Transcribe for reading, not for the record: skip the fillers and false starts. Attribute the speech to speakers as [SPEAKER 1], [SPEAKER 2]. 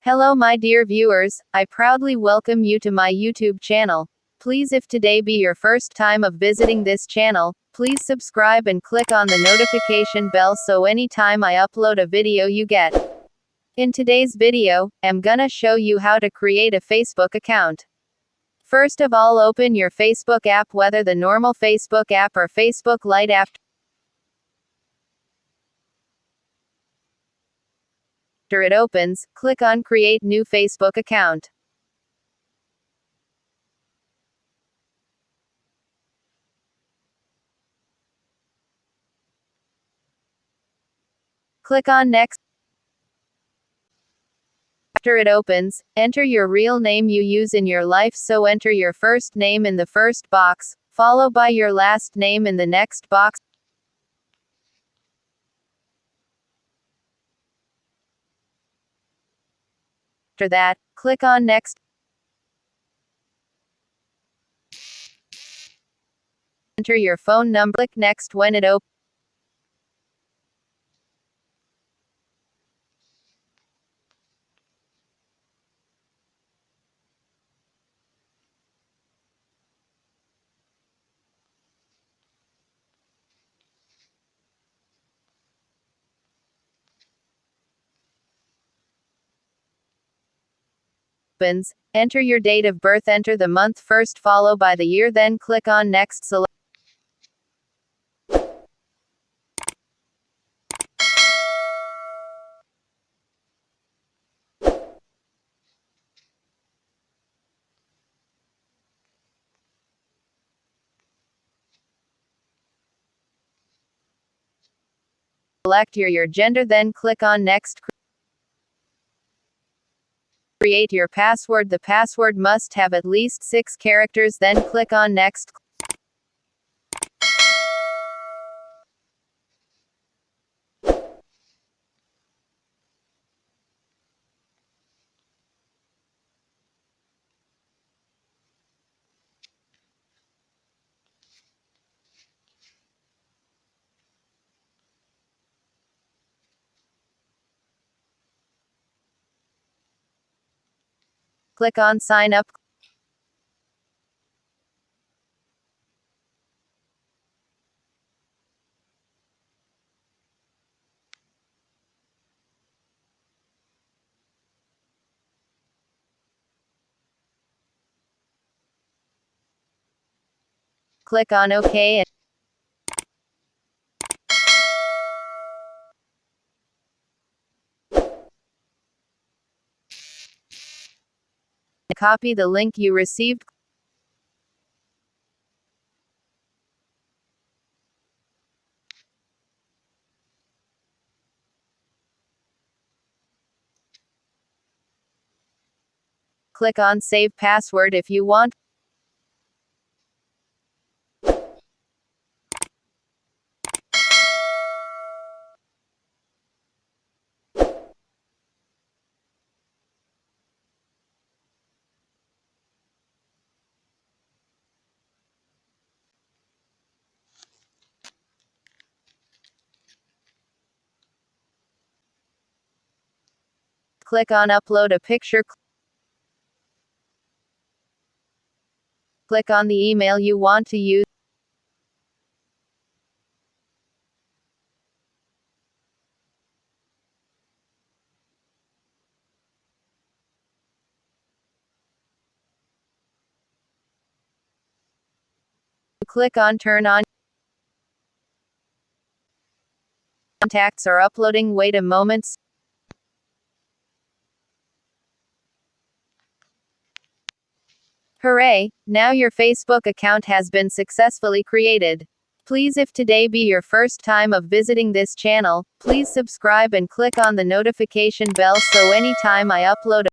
[SPEAKER 1] Hello my dear viewers, I proudly welcome you to my YouTube channel. Please if today be your first time of visiting this channel, please subscribe and click on the notification bell so anytime I upload a video you get. In today's video, I'm gonna show you how to create a Facebook account. First of all, open your Facebook app, whether the normal Facebook app or Facebook Lite app. After it opens, click on Create New Facebook Account. Click on Next. After it opens, enter your real name you use in your life, so enter your first name in the first box, followed by your last name in the next box. After that, click on Next. Enter your phone number. Click Next when it opens. Enter your date of birth, enter the month first followed by the year, then click on Next. Select your gender, then click on Next. Create your password. The password must have at least 6 characters, then click on Next. Click on Sign Up. Click on OK. Copy the link you received. Click on Save Password if you want. Click on Upload a picture. Click on the email you want to use. Click on Turn on. Contacts are uploading. Wait a moment. Hooray! Now your Facebook account has been successfully created. Please if today be your first time of visiting this channel, please subscribe and click on the notification bell so anytime I upload